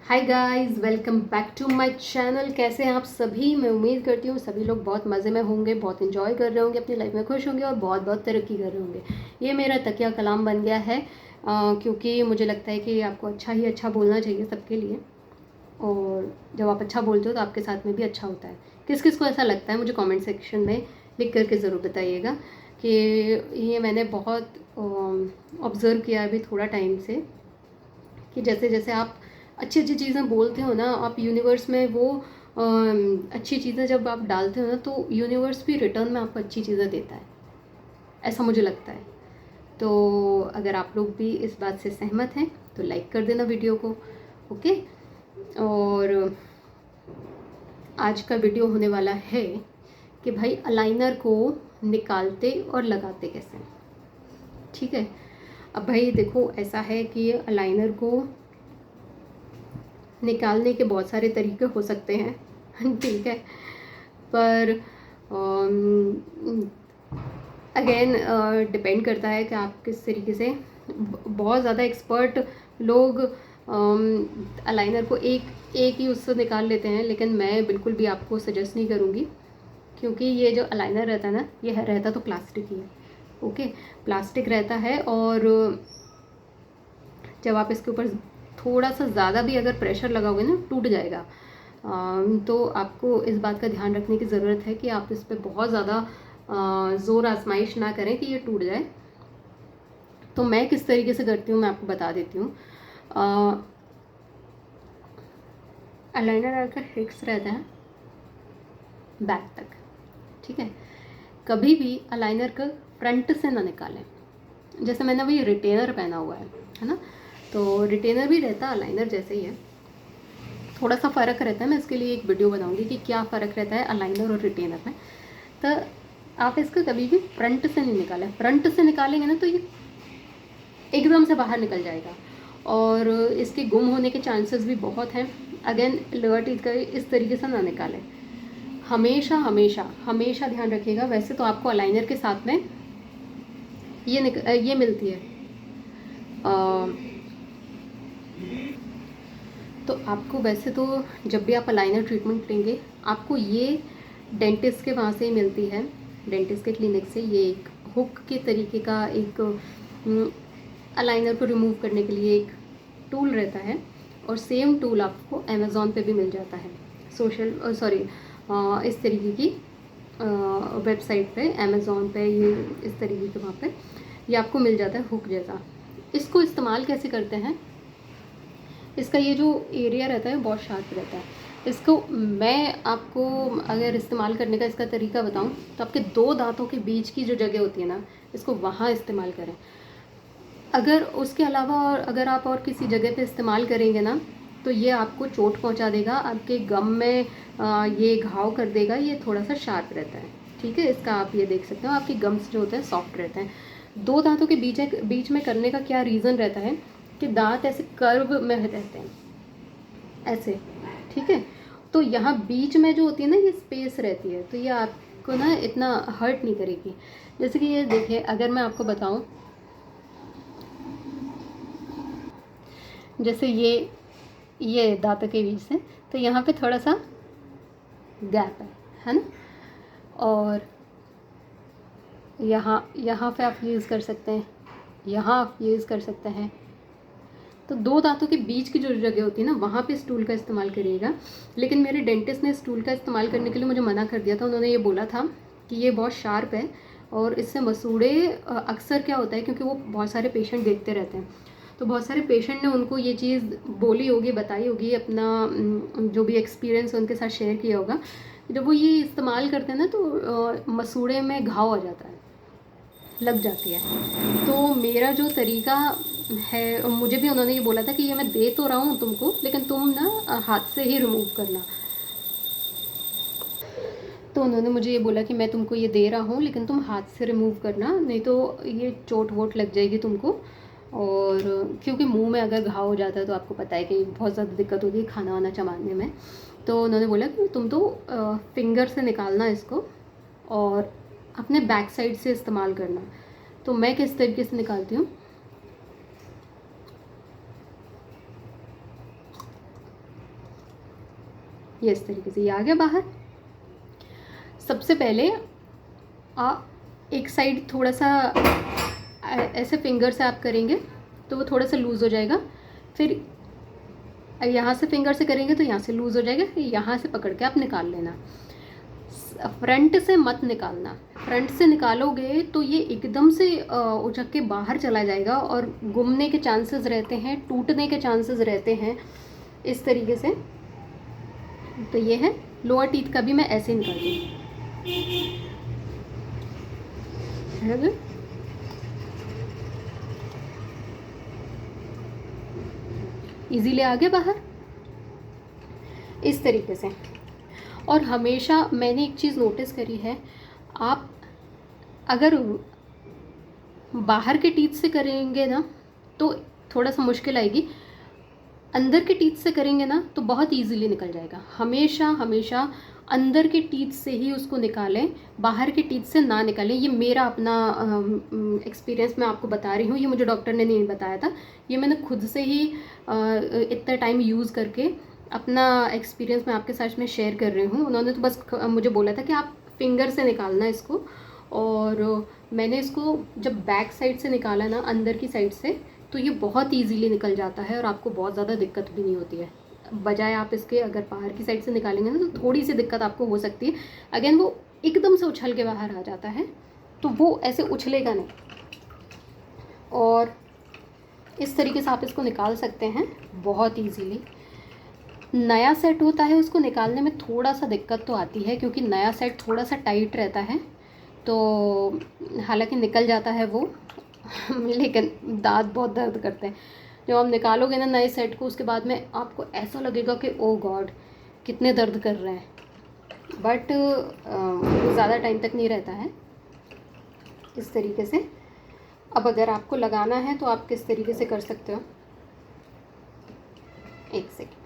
Hi guys, welcome back to my channel. कैसे हैं आप सभी? मैं उम्मीद करती हूँ सभी लोग बहुत मज़े में होंगे, बहुत एंजॉय कर रहे होंगे, अपनी लाइफ में खुश होंगे और बहुत बहुत तरक्की कर रहे होंगे। ये मेरा तकिया कलाम बन गया है क्योंकि मुझे लगता है कि आपको अच्छा ही अच्छा बोलना चाहिए सबके लिए। और जब आप अच्छा बोलते हो तो आपके साथ में भी अच्छा होता है। किस किस को ऐसा लगता है मुझे कमेंट सेक्शन में लिख करके ज़रूर बताइएगा कि ये मैंने बहुत ऑब्ज़र्व किया है अभी थोड़ा टाइम से कि जैसे जैसे आप अच्छी अच्छी चीज़ें बोलते हो ना, आप यूनिवर्स में वो अच्छी चीज़ें जब आप डालते हो ना तो यूनिवर्स भी रिटर्न में आपको अच्छी चीज़ें देता है, ऐसा मुझे लगता है। तो अगर आप लोग भी इस बात से सहमत हैं तो लाइक कर देना वीडियो को। ओके। और आज का वीडियो होने वाला है कि भाई अलाइनर को निकालते और लगाते कैसे हैं। ठीक है। अब भाई देखो, ऐसा है कि अलाइनर को निकालने के बहुत सारे तरीके हो सकते हैं ठीक है। पर अगेन डिपेंड करता है कि आप किस तरीके से। बहुत ज़्यादा एक्सपर्ट लोग अलाइनर को एक एक ही उससे निकाल लेते हैं, लेकिन मैं बिल्कुल भी आपको सजेस्ट नहीं करूँगी क्योंकि ये जो अलाइनर रहता है ना, ये रहता तो प्लास्टिक ही है। ओके, प्लास्टिक रहता है और जब आप इसके ऊपर थोड़ा सा ज़्यादा भी अगर प्रेशर लगाओगे ना, टूट जाएगा। तो आपको इस बात का ध्यान रखने की ज़रूरत है कि आप इस पर बहुत ज़्यादा ज़ोर आजमाइश ना करें कि ये टूट जाए। तो मैं किस तरीके से करती हूँ मैं आपको बता देती हूँ। अलाइनर आकर फिक्स रहता है बैक तक। ठीक है। कभी भी अलाइनर का फ्रंट से ना निकालें। जैसे मैंने अभी रिटेनर पहना हुआ है ना, तो रिटेनर भी रहता है अलाइनर जैसे ही है, थोड़ा सा फ़र्क रहता है। मैं इसके लिए एक वीडियो बनाऊंगी कि क्या फ़र्क रहता है अलाइनर और रिटेनर में। तो आप इसको कभी भी फ्रंट से नहीं निकालें। फ्रंट से निकालेंगे ना तो ये एकदम से बाहर निकल जाएगा और इसके गुम होने के चांसेस भी बहुत हैं। अगेन, लोअर टीथ का इस तरीके से ना निकालें। हमेशा हमेशा हमेशा ध्यान रखिएगा। वैसे तो आपको अलाइनर के साथ में ये मिलती है, तो आपको वैसे तो जब भी आप अलाइनर ट्रीटमेंट लेंगे आपको ये डेंटिस्ट के वहाँ से ही मिलती है, डेंटिस्ट के क्लिनिक से। ये एक हुक के तरीके का एक अलाइनर को रिमूव करने के लिए एक टूल रहता है और सेम टूल आपको अमेज़ॉन पे भी मिल जाता है। इस तरीके की वेबसाइट पे, अमेज़ॉन पे, ये इस तरीके के वहाँ पे ये आपको मिल जाता है हुक जैसा। इसको इस्तेमाल कैसे करते हैं? इसका ये जो एरिया रहता है बहुत शार्प रहता है। इसको मैं आपको अगर इस्तेमाल करने का इसका तरीका बताऊं तो आपके दो दांतों के बीच की जो जगह होती है ना, इसको वहाँ इस्तेमाल करें। अगर उसके अलावा और अगर आप और किसी जगह पे इस्तेमाल करेंगे ना तो ये आपको चोट पहुंचा देगा, आपके गम में ये घाव कर देगा। ये थोड़ा सा शार्प रहता है। ठीक है, इसका आप ये देख सकते हो, आपके गम्स जो होते हैं सॉफ्ट रहते हैं। दो दांतों के बीच में करने का क्या रीज़न रहता है कि दांत ऐसे कर्व में रहते हैं, ऐसे। ठीक है, तो यहाँ बीच में जो होती है ना ये स्पेस रहती है, तो ये आपको ना इतना हर्ट नहीं करेगी। जैसे कि ये देखिए, अगर मैं आपको बताऊँ, जैसे ये दांतों के बीच से, तो यहाँ पे थोड़ा सा गैप है ना। और यहाँ यहाँ पे आप यूज़ कर सकते हैं, यहाँ आप यूज़ कर सकते हैं। तो दो दांतों के बीच की जो जगह होती है ना, वहाँ पे स्टूल का इस्तेमाल करिएगा। लेकिन मेरे डेंटिस्ट ने स्टूल का इस्तेमाल करने के लिए मुझे मना कर दिया था। उन्होंने ये बोला था कि ये बहुत शार्प है और इससे मसूड़े अक्सर क्या होता है, क्योंकि वो बहुत सारे पेशेंट देखते रहते हैं, तो बहुत सारे पेशेंट ने उनको ये चीज़ बोली होगी, बताई होगी, अपना जो भी एक्सपीरियंस उनके साथ शेयर किया होगा। जब वो ये इस्तेमाल करते हैं ना तो मसूड़े में घाव आ जाता है, लग जाती है। तो मेरा जो तरीका है, मुझे भी उन्होंने ये बोला था कि ये मैं दे तो रहा हूँ तुमको, लेकिन तुम ना हाथ से ही रिमूव करना। तो उन्होंने मुझे ये बोला कि मैं तुमको ये दे रहा हूँ लेकिन तुम हाथ से रिमूव करना, नहीं तो ये चोट वोट लग जाएगी तुमको। और क्योंकि मुंह में अगर घाव हो जाता है तो आपको पता है कि बहुत ज़्यादा दिक्कत होती है खाना वाना चबाने में। तो उन्होंने बोला कि तुम तो फिंगर से निकालना इसको और अपने बैक साइड से इस्तेमाल करना। तो मैं किस तरीके से निकालती हूँ, ये इस तरीके से ये आ गया बाहर। सबसे पहले एक साइड थोड़ा सा ऐसे फिंगर से आप करेंगे तो वो थोड़ा सा लूज़ हो जाएगा, फिर यहाँ से फिंगर से करेंगे तो यहाँ से लूज़ हो जाएगा, फिर यहाँ से पकड़ के आप निकाल लेना। फ्रंट से मत निकालना, फ्रंट से निकालोगे तो ये एकदम से उछक के बाहर चला जाएगा और गुमने के चांसेस रहते हैं, टूटने के चांसेस रहते हैं इस तरीके से। तो ये है लोअर टीथ का भी मैं ऐसे निकालती हूँ। इजीली आ गया बाहर इस तरीके से। और हमेशा मैंने एक चीज़ नोटिस करी है, आप अगर बाहर के टीथ से करेंगे ना तो थोड़ा सा मुश्किल आएगी, अंदर के टीथ से करेंगे ना तो बहुत इजीली निकल जाएगा। हमेशा हमेशा अंदर के टीथ से ही उसको निकालें, बाहर के टीथ से ना निकालें। ये मेरा अपना एक्सपीरियंस मैं आपको बता रही हूँ, ये मुझे डॉक्टर ने नहीं बताया था, ये मैंने खुद से ही इतना टाइम यूज़ करके अपना एक्सपीरियंस मैं आपके साथ में शेयर कर रही हूँ। उन्होंने तो बस मुझे बोला था कि आप फिंगर से निकालना इसको, और मैंने इसको जब बैक साइड से निकाला ना, अंदर की साइड से, तो ये बहुत इजीली निकल जाता है और आपको बहुत ज़्यादा दिक्कत भी नहीं होती है। बजाय आप इसके अगर बाहर की साइड से निकालेंगे ना तो थोड़ी सी दिक्कत आपको हो सकती है। अगेन वो एकदम से उछल के बाहर आ जाता है, तो वो ऐसे उछलेगा नहीं। और इस तरीके से आप इसको निकाल सकते हैं बहुत ईजीली। नया सेट होता है, उसको निकालने में थोड़ा सा दिक्कत तो आती है क्योंकि नया सेट थोड़ा सा टाइट रहता है, तो हालांकि निकल जाता है वो लेकिन दांत बहुत दर्द करते हैं। जब आप निकालोगे ना नए सेट को, उसके बाद में आपको ऐसा लगेगा कि ओ गॉड कितने दर्द कर रहे हैं, बट ज़्यादा टाइम तक नहीं रहता है इस तरीके से। अब अगर आपको लगाना है तो आप किस तरीके से कर सकते हो, एक सेकेंड।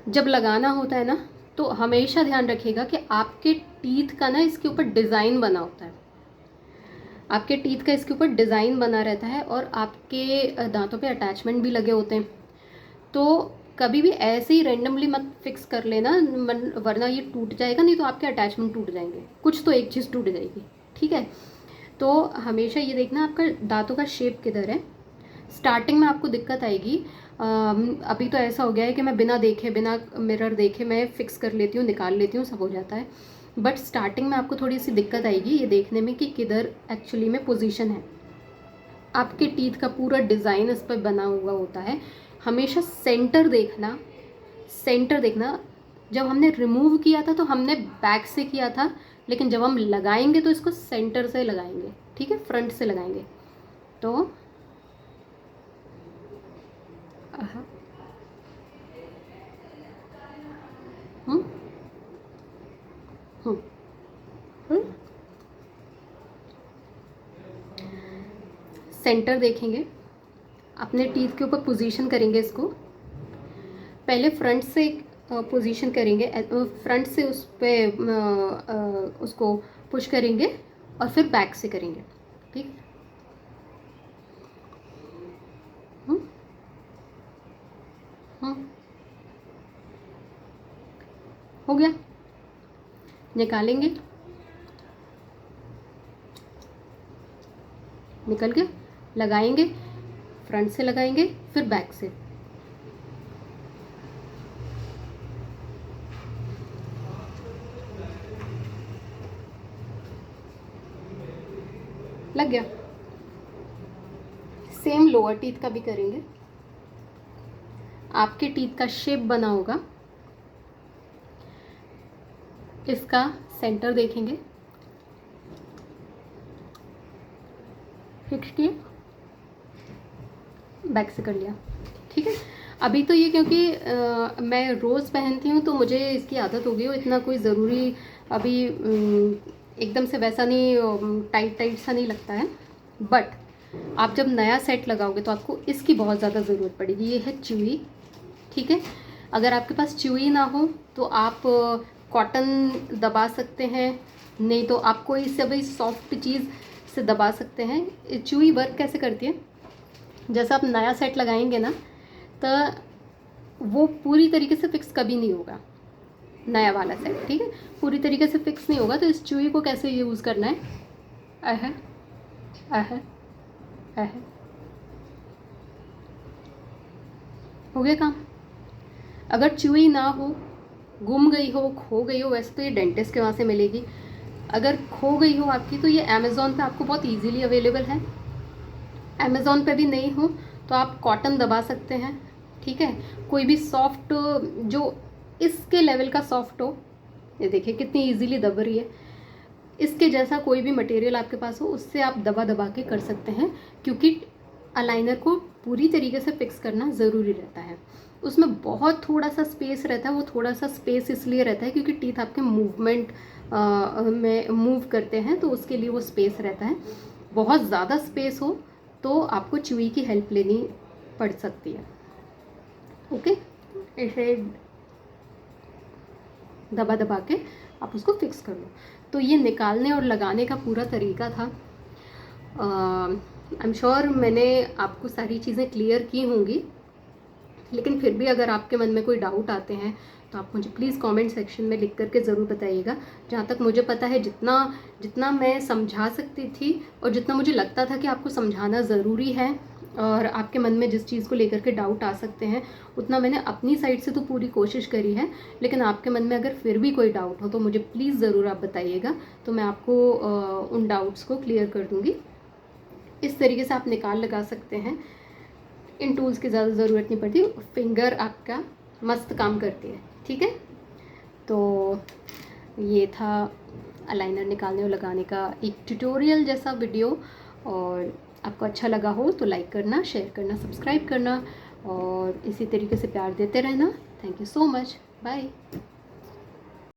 जब लगाना होता है ना तो हमेशा ध्यान रखिएगा कि आपके टीथ का ना इसके ऊपर डिज़ाइन बना होता है, आपके टीथ का इसके ऊपर डिज़ाइन बना रहता है और आपके दांतों पे अटैचमेंट भी लगे होते हैं। तो कभी भी ऐसे ही रेंडमली मत फिक्स कर लेना, वरना ये टूट जाएगा, नहीं तो आपके अटैचमेंट टूट जाएंगे, कुछ तो एक चीज़ टूट जाएगी, ठीक है। तो हमेशा ये देखना आपका दांतों का शेप किधर है। स्टार्टिंग में आपको दिक्कत आएगी, अभी तो ऐसा हो गया है कि मैं बिना देखे, बिना मिरर देखे मैं फ़िक्स कर लेती हूँ, निकाल लेती हूँ, सब हो जाता है। बट स्टार्टिंग में आपको थोड़ी सी दिक्कत आएगी ये देखने में कि किधर एक्चुअली में पोजीशन है। आपके टीथ का पूरा डिज़ाइन इस पर बना हुआ होता है। हमेशा सेंटर देखना, सेंटर देखना। जब हमने रिमूव किया था तो हमने बैक से किया था, लेकिन जब हम लगाएंगे तो इसको सेंटर से लगाएंगे, ठीक है, फ्रंट से लगाएंगे। तो सेंटर देखेंगे, अपने टीथ के ऊपर पोजीशन करेंगे इसको। पहले फ्रंट से पोजीशन करेंगे, फ्रंट से उस पर उसको पुश करेंगे और फिर बैक से करेंगे, ठीक। हो गया, निकालेंगे, निकल गया, लगाएंगे, फ्रंट से लगाएंगे फिर बैक से, लग गया। सेम लोअर टीथ का भी करेंगे। आपके टीथ का शेप बना होगा, इसका सेंटर देखेंगे, फिक्स किए, बैक से कर लिया, ठीक है। अभी तो ये क्योंकि मैं रोज़ पहनती हूँ तो मुझे इसकी आदत हो गई हो, इतना कोई ज़रूरी अभी एकदम से वैसा नहीं टाइट टाइट सा नहीं लगता है। बट आप जब नया सेट लगाओगे तो आपको इसकी बहुत ज़्यादा ज़रूरत पड़ेगी। ये है च्यूई, ठीक है। अगर आपके पास च्यूई ना हो तो आप कॉटन दबा सकते हैं, नहीं तो आप कोई से भी सॉफ्ट चीज़ से दबा सकते हैं। चूई वर्क कैसे करती है, जैसा आप नया सेट लगाएंगे ना, तो वो पूरी तरीके से फिक्स कभी नहीं होगा, नया वाला सेट, ठीक है, पूरी तरीके से फिक्स नहीं होगा। तो इस चूई को कैसे यूज़ करना है, अह अह अह, हो गया काम। अगर चूई ना हो, गुम गई हो, खो गई हो, वैसे तो ये डेंटिस्ट के वहाँ से मिलेगी। अगर खो गई हो आपकी तो ये अमेज़ॉन पे आपको बहुत इजीली अवेलेबल है। अमेज़ॉन पे भी नहीं हो तो आप कॉटन दबा सकते हैं, ठीक है, कोई भी सॉफ्ट, जो इसके लेवल का सॉफ्ट हो, ये देखिए कितनी इजीली दब रही है, इसके जैसा कोई भी मटेरियल आपके पास हो उससे आप दबा दबा के कर सकते हैं, क्योंकि अलाइनर को पूरी तरीके से फिक्स करना ज़रूरी रहता है। उसमें बहुत थोड़ा सा स्पेस रहता है, वो थोड़ा सा स्पेस इसलिए रहता है क्योंकि टीथ आपके मूवमेंट में मूव करते हैं, तो उसके लिए वो स्पेस रहता है। बहुत ज़्यादा स्पेस हो तो आपको चूई की हेल्प लेनी पड़ सकती है। ओके, इसे दबा दबा के आप उसको फिक्स कर लो। तो ये निकालने और लगाने का पूरा तरीका था। आई एम श्योर मैंने आपको सारी चीज़ें क्लियर की होंगी, लेकिन फिर भी अगर आपके मन में कोई डाउट आते हैं तो आप मुझे प्लीज़ कमेंट सेक्शन में लिख करके ज़रूर बताइएगा। जहाँ तक मुझे पता है, जितना मैं समझा सकती थी और जितना मुझे लगता था कि आपको समझाना ज़रूरी है और आपके मन में जिस चीज़ को लेकर के डाउट आ सकते हैं, उतना मैंने अपनी साइड से तो पूरी कोशिश करी है। लेकिन आपके मन में अगर फिर भी कोई डाउट हो तो मुझे प्लीज़ ज़रूर आप बताइएगा, तो मैं आपको उन डाउट्स को क्लियर कर दूँगी। इस तरीके से आप निकाल लगा सकते हैं। इन टूल्स की ज़्यादा ज़रूरत नहीं पड़ती, फिंगर आपका मस्त काम करती है, ठीक है। तो ये था अलाइनर निकालने और लगाने का एक ट्यूटोरियल जैसा वीडियो, और आपको अच्छा लगा हो तो लाइक करना, शेयर करना, सब्सक्राइब करना और इसी तरीके से प्यार देते रहना। Thank you so much, bye.